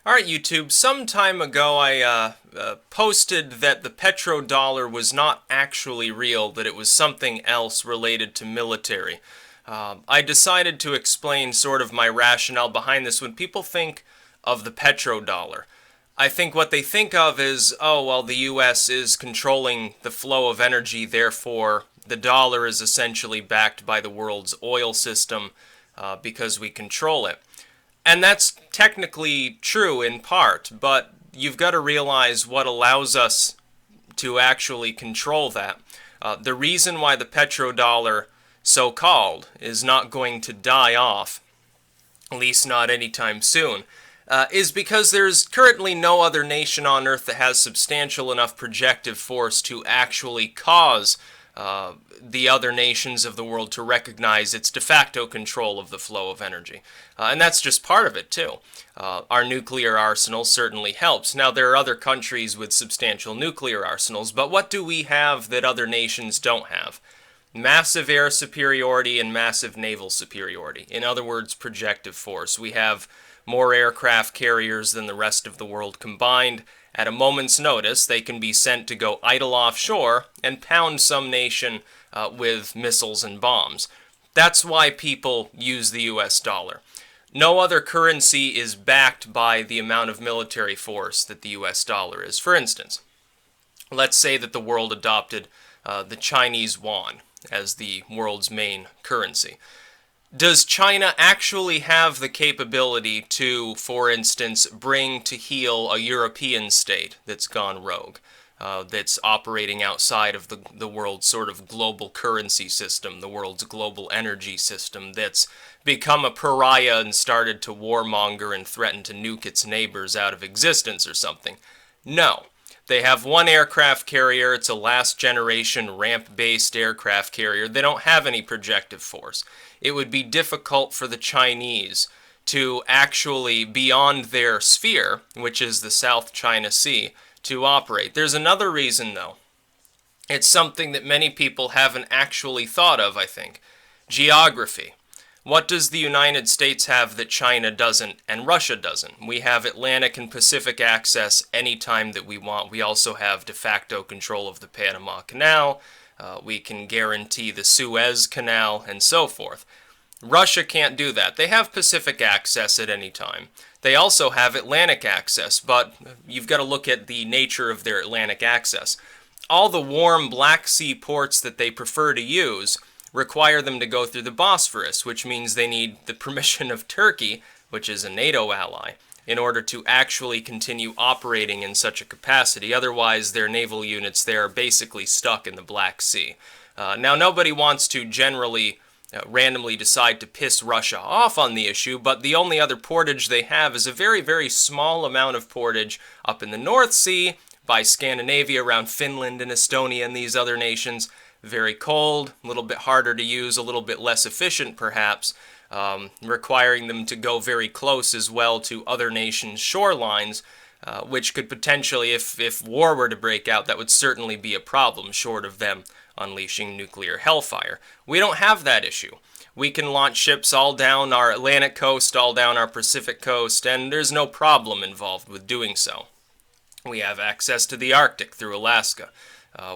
Alright, YouTube, some time ago I posted that the petrodollar was not actually real, that it was something else related to military. I decided to explain sort of my rationale behind this. When people think of the petrodollar, I think what they think of is, oh, well, the US is controlling the flow of energy, therefore the dollar is essentially backed by the world's oil system because we control it. And that's technically true in part, but you've got to realize what allows us to actually control that. The reason why the petrodollar, so-called, is not going to die off, at least not anytime soon, is because there's currently no other nation on Earth that has substantial enough projective force to actually cause the other nations of the world to recognize its de facto control of the flow of energy. And that's just part of it, too. Our nuclear arsenal certainly helps. Now, there are other countries with substantial nuclear arsenals, but what do we have that other nations don't have? Massive air superiority and massive naval superiority. In other words, projective force. We have more aircraft carriers than the rest of the world combined. At a moment's notice, they can be sent to go idle offshore and pound some nation with missiles and bombs. That's why people use the US dollar. No other currency is backed by the amount of military force that the US dollar is. For instance, let's say that the world adopted the Chinese yuan as the world's main currency. Does China actually have the capability to, for instance, bring to heel a European state that's gone rogue, that's operating outside of the world's sort of global currency system, the world's global energy system, that's become a pariah and started to warmonger and threaten to nuke its neighbors out of existence or something? No. They have one aircraft carrier. It's a last-generation ramp-based aircraft carrier. They don't have any projective force. It would be difficult for the Chinese to actually, beyond their sphere, which is the South China Sea, to operate. There's another reason, though. It's something that many people haven't actually thought of, I think. Geography. What does the United States have that China doesn't and Russia doesn't? We have Atlantic and Pacific access anytime that we want. We also have de facto control of the Panama Canal. We can guarantee the Suez Canal and so forth. Russia can't do that. They have Pacific access at any time. They also have Atlantic access, but you've got to look at the nature of their Atlantic access. All the warm Black Sea ports that they prefer to use require them to go through the Bosphorus, which means they need the permission of Turkey, which is a NATO ally, in order to actually continue operating in such a capacity. Otherwise, their naval units there are basically stuck in the Black Sea. Now, nobody wants to generally randomly decide to piss Russia off on the issue, but the only other portage they have is a very, very small amount of portage up in the North Sea by Scandinavia, around Finland and Estonia and these other nations. Very cold, a little bit harder to use, a little bit less efficient perhaps, requiring them to go very close as well to other nations' shorelines, which could potentially, if war were to break out, that would certainly be a problem, short of them unleashing nuclear hellfire. We don't have that issue. We can launch ships all down our Atlantic coast, all down our Pacific coast, and there's no problem involved with doing so. We have access to the Arctic through Alaska.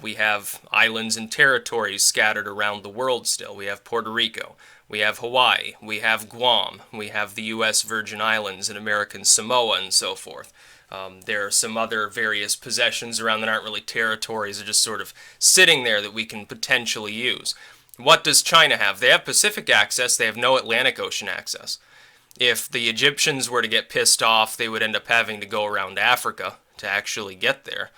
We have islands and territories scattered around the world still. We have Puerto Rico. We have Hawaii. We have Guam. We have the U.S. Virgin Islands and American Samoa and so forth. There are some other various possessions around that aren't really territories. They're just sort of sitting there that we can potentially use. What does China have? They have Pacific access. They have no Atlantic Ocean access. If the Egyptians were to get pissed off, they would end up having to go around Africa to actually get there.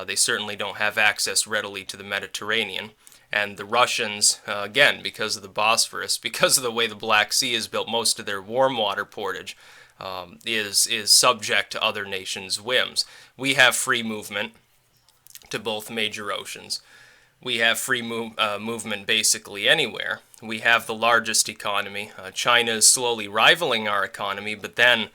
They certainly don't have access readily to the Mediterranean. And the Russians, again, because of the Bosphorus, because of the way the Black Sea is built, most of their warm water portage is subject to other nations' whims. We have free movement to both major oceans. We have free movement basically anywhere. We have the largest economy. China is slowly rivaling our economy, but then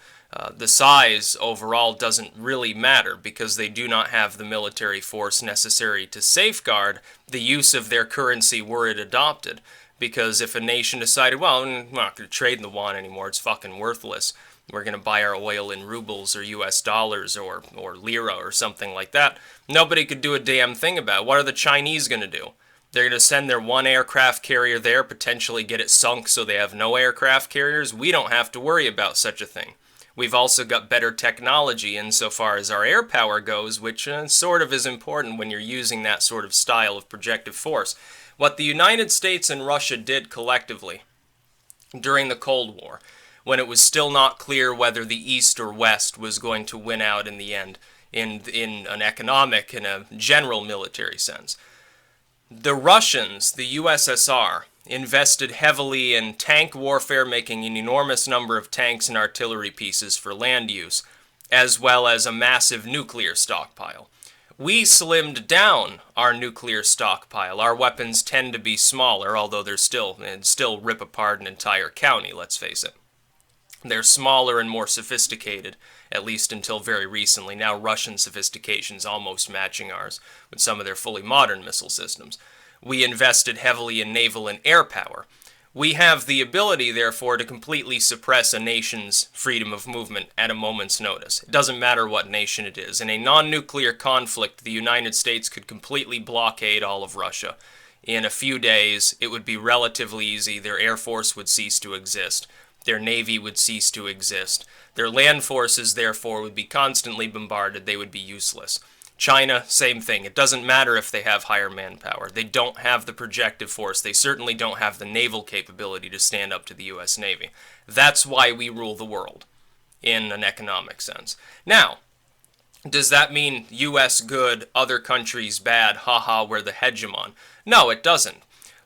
the size overall doesn't really matter because they do not have the military force necessary to safeguard the use of their currency were it adopted. Because if a nation decided, well, we're not going to trade in the yuan anymore, it's fucking worthless, We're going to buy our oil in rubles or US dollars or lira or something like that. Nobody could do a damn thing about it. What are the Chinese going to do? They're going to send their one aircraft carrier there, potentially get it sunk so they have no aircraft carriers. We don't have to worry about such a thing. We've also got better technology insofar as our air power goes, which sort of is important when you're using that sort of style of projective force. What the United States and Russia did collectively during the Cold War, when it was still not clear whether the East or West was going to win out in the end, in an economic and a general military sense. The Russians, the USSR, invested heavily in tank warfare, making an enormous number of tanks and artillery pieces for land use, as well as a massive nuclear stockpile. We slimmed down our nuclear stockpile. Our weapons tend to be smaller, although they'd still rip apart an entire county, let's face it. They're smaller and more sophisticated, at least until very recently. Now Russian sophistication is almost matching ours with some of their fully modern missile systems. We invested heavily in naval and air power. We have the ability, therefore, to completely suppress a nation's freedom of movement at a moment's notice. It doesn't matter what nation it is. In a non-nuclear conflict, the United States could completely blockade all of Russia. In a few days, it would be relatively easy. Their air force would cease to exist. Their navy would cease to exist. Their land forces, therefore, would be constantly bombarded. They would be useless. China, same thing. It doesn't matter if they have higher manpower. They don't have the projective force. They certainly don't have the naval capability to stand up to the U.S. Navy. That's why we rule the world, in an economic sense. Now, does that mean U.S. good, other countries bad, haha, we're the hegemon? No, it doesn't.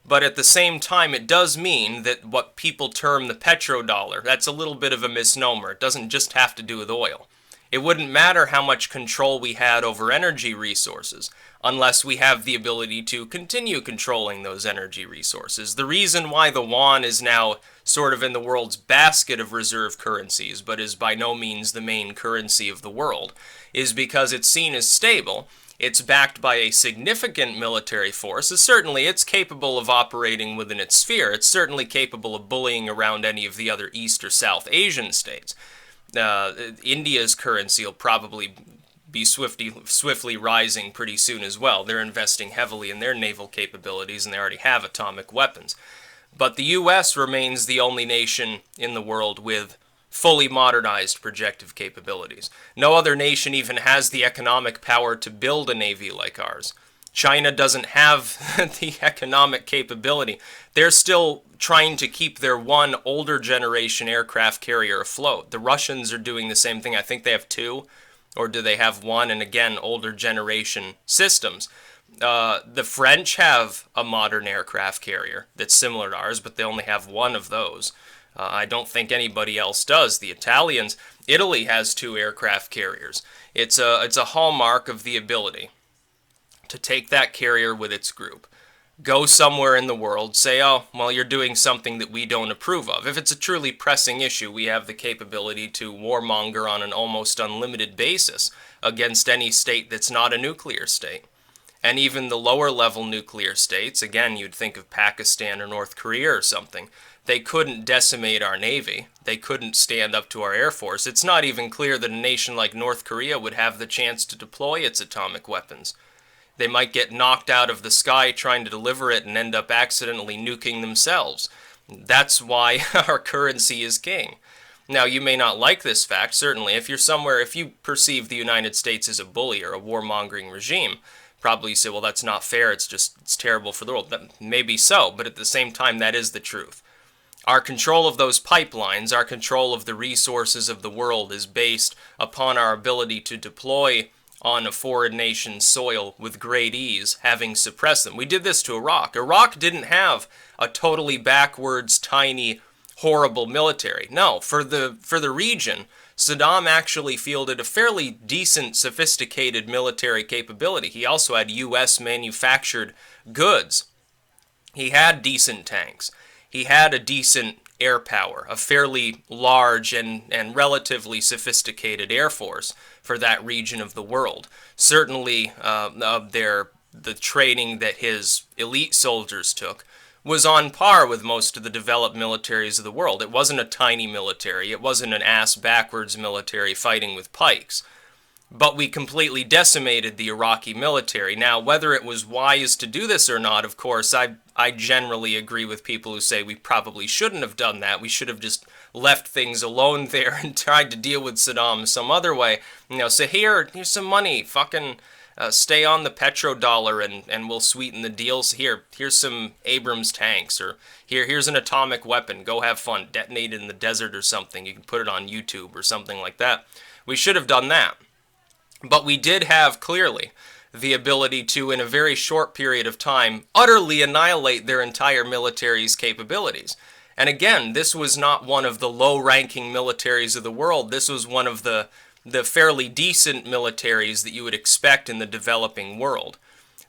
But at the same time, it does mean that what people term the petrodollar, that's a little bit of a misnomer. It doesn't just have to do with oil. It wouldn't matter how much control we had over energy resources unless we have the ability to continue controlling those energy resources. The reason why the yuan is now sort of in the world's basket of reserve currencies, but is by no means the main currency of the world, is because it's seen as stable. It's backed by a significant military force. Certainly, it's capable of operating within its sphere. It's certainly capable of bullying around any of the other East or South Asian states. India's currency will probably be swiftly rising pretty soon as well. They're investing heavily in their naval capabilities, and they already have atomic weapons. But the U.S. remains the only nation in the world with fully modernized projective capabilities. No other nation even has the economic power to build a navy like ours. China doesn't have the economic capability. They're still trying to keep their one older generation aircraft carrier afloat. The Russians are doing the same thing. I think they have two, or do they have one? And again, older generation systems. The French have a modern aircraft carrier that's similar to ours, but they only have one of those. I don't think anybody else does. The Italians, Italy has two aircraft carriers. It's a hallmark of the ability to take that carrier with its group, go somewhere in the world, say, oh, well, you're doing something that we don't approve of. If it's a truly pressing issue, we have the capability to warmonger on an almost unlimited basis against any state that's not a nuclear state. And even the lower level nuclear states, again, you'd think of Pakistan or North Korea or something, they couldn't decimate our navy. They couldn't stand up to our air force. It's not even clear that a nation like North Korea would have the chance to deploy its atomic weapons. They might get knocked out of the sky trying to deliver it and end up accidentally nuking themselves. That's why our currency is king. Now, you may not like this fact, certainly. If you perceive the United States as a bully or a warmongering regime, probably you say, well, that's not fair, it's terrible for the world. Maybe so, but at the same time, that is the truth. Our control of those pipelines, our control of the resources of the world is based upon our ability to deploy on a foreign nation's soil with great ease, having suppressed them. We did this to Iraq. Iraq didn't have a totally backwards, tiny, horrible military. No, for the region, Saddam actually fielded a fairly decent, sophisticated military capability. He also had U.S. manufactured goods. He had decent tanks. He had a decent air power, a fairly large and relatively sophisticated air force for that region of the world. Certainly, the training that his elite soldiers took was on par with most of the developed militaries of the world. It wasn't a tiny military. It wasn't an ass-backwards military fighting with pikes. But we completely decimated the Iraqi military. Now, whether it was wise to do this or not, of course, I generally agree with people who say we probably shouldn't have done that. We should have just left things alone there and tried to deal with Saddam some other way. You know, say, here's some money, fucking stay on the petrodollar and we'll sweeten the deals. Here's some Abrams tanks, or here's an atomic weapon. Go have fun. Detonate it in the desert or something. You can put it on YouTube or something like that. We should have done that. But we did have, clearly, the ability to, in a very short period of time, utterly annihilate their entire military's capabilities. And again, this was not one of the low-ranking militaries of the world. This was one of the fairly decent militaries that you would expect in the developing world.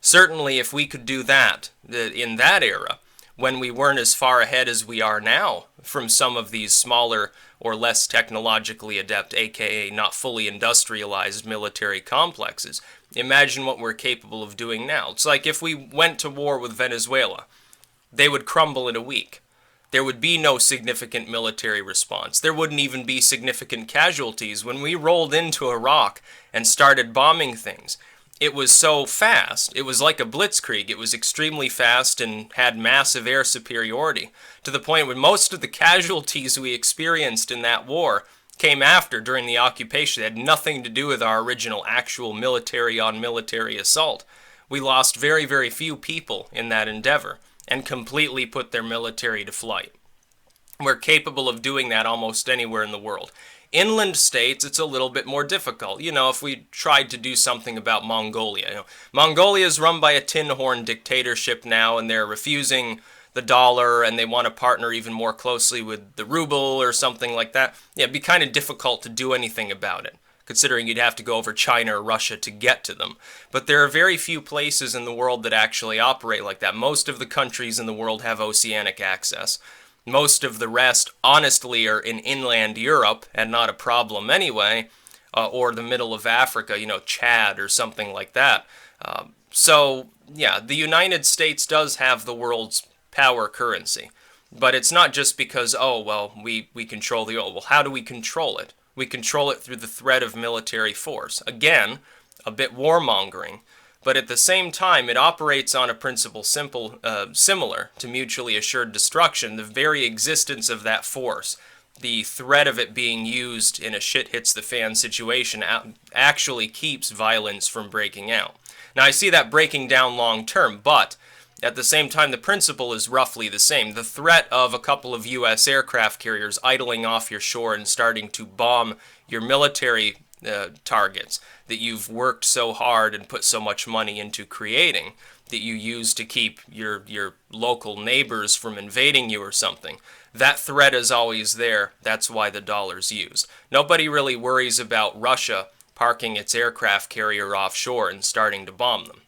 Certainly, if we could do that in that era, when we weren't as far ahead as we are now from some of these smaller or less technologically adept, aka not fully industrialized military complexes, imagine what we're capable of doing now. It's like if we went to war with Venezuela, they would crumble in a week. There would be no significant military response. There wouldn't even be significant casualties. When we rolled into Iraq and started bombing things, it was so fast. It was like a blitzkrieg. It was extremely fast and had massive air superiority, to the point where most of the casualties we experienced in that war came after, during the occupation. It had nothing to do with our original actual military-on-military assault. We lost very, very few people in that endeavor and completely put their military to flight. We're capable of doing that almost anywhere in the world. Inland states, it's a little bit more difficult. You know, if we tried to do something about Mongolia. Mongolia is run by a tin-horn dictatorship now, and they're refusing the dollar, and they want to partner even more closely with the ruble or something like that. Yeah, it'd be kind of difficult to do anything about it, considering you'd have to go over China or Russia to get to them. But there are very few places in the world that actually operate like that. Most of the countries in the world have oceanic access. Most of the rest, honestly, are in inland Europe, and not a problem anyway, or the middle of Africa, you know, Chad or something like that. So, yeah, the United States does have the world's power currency. But it's not just because, oh, well, we control the oil. Well, how do we control it? We control it through the threat of military force. Again, a bit warmongering. But at the same time, it operates on a principle similar to mutually assured destruction. The very existence of that force, the threat of it being used in a shit-hits-the-fan situation, actually keeps violence from breaking out. Now, I see that breaking down long-term, but at the same time, the principle is roughly the same. The threat of a couple of U.S. aircraft carriers idling off your shore and starting to bomb your military targets that you've worked so hard and put so much money into creating, that you use to keep your local neighbors from invading you or something. That threat is always there. That's why the dollar's used. Nobody really worries about Russia parking its aircraft carrier offshore and starting to bomb them.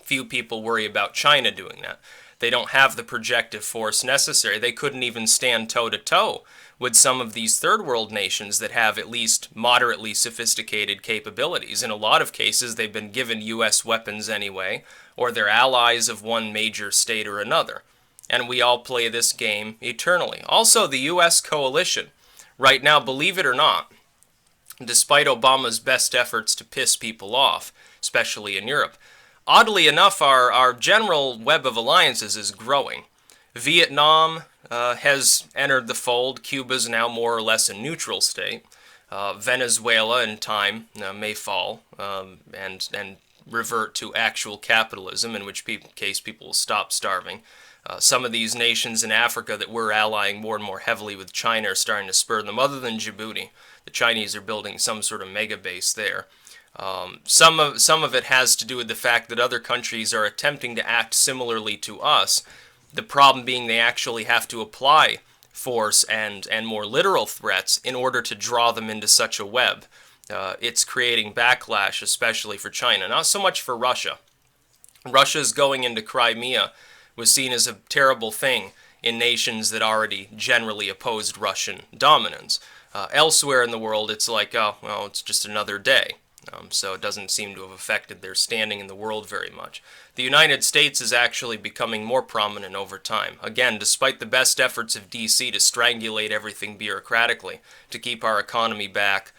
Few people worry about China doing that. They don't have the projective force necessary. They couldn't even stand toe-to-toe with some of these third world nations that have at least moderately sophisticated capabilities. In a lot of cases, they've been given U.S. weapons anyway, or they're allies of one major state or another. And we all play this game eternally. Also, the U.S. coalition, right now, believe it or not, despite Obama's best efforts to piss people off, especially in Europe, oddly enough, our general web of alliances is growing. Vietnam has entered the fold. Cuba's now more or less a neutral state. Venezuela, in time, may fall and revert to actual capitalism, in which case people will stop starving. Some of these nations in Africa that we're allying more and more heavily with China are starting to spur them. Other than Djibouti, the Chinese are building some sort of mega base there. Some of it has to do with the fact that other countries are attempting to act similarly to us. The problem being they actually have to apply force and more literal threats in order to draw them into such a web. It's creating backlash, especially for China. Not so much for Russia. Russia's going into Crimea was seen as a terrible thing in nations that already generally opposed Russian dominance. Elsewhere in the world, it's like, oh, well, it's just another day. So it doesn't seem to have affected their standing in the world very much. The United States is actually becoming more prominent over time. Again, despite the best efforts of DC to strangulate everything bureaucratically, to keep our economy back,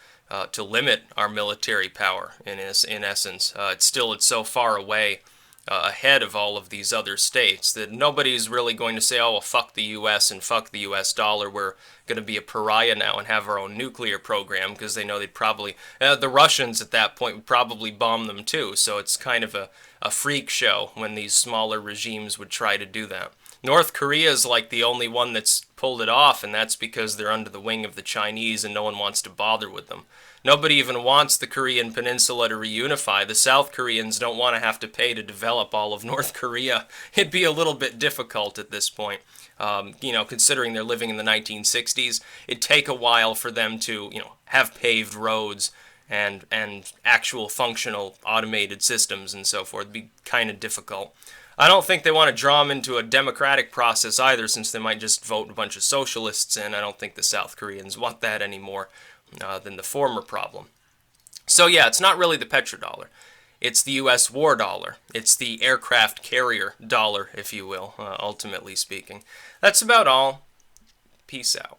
to limit our military power, in essence, it's so far away ahead of all of these other states that nobody's really going to say, oh, well, fuck the U.S. and fuck the U.S. dollar. We're going to be a pariah now and have our own nuclear program, because they know they'd probably, the Russians at that point would probably bomb them too. So it's kind of a freak show when these smaller regimes would try to do that. North Korea is like the only one that's pulled it off, and that's because they're under the wing of the Chinese and no one wants to bother with them. Nobody even wants the Korean peninsula to reunify. The South Koreans don't want to have to pay to develop all of North Korea. It'd be a little bit difficult at this point. Considering they're living in the 1960s, it'd take a while for them to, have paved roads and actual functional automated systems and so forth. It'd be kind of difficult. I don't think they want to draw them into a democratic process either, since they might just vote a bunch of socialists in. I don't think the South Koreans want that anymore than the former problem. So yeah, it's not really the petrodollar. It's the U.S. war dollar. It's the aircraft carrier dollar, if you will, ultimately speaking. That's about all. Peace out.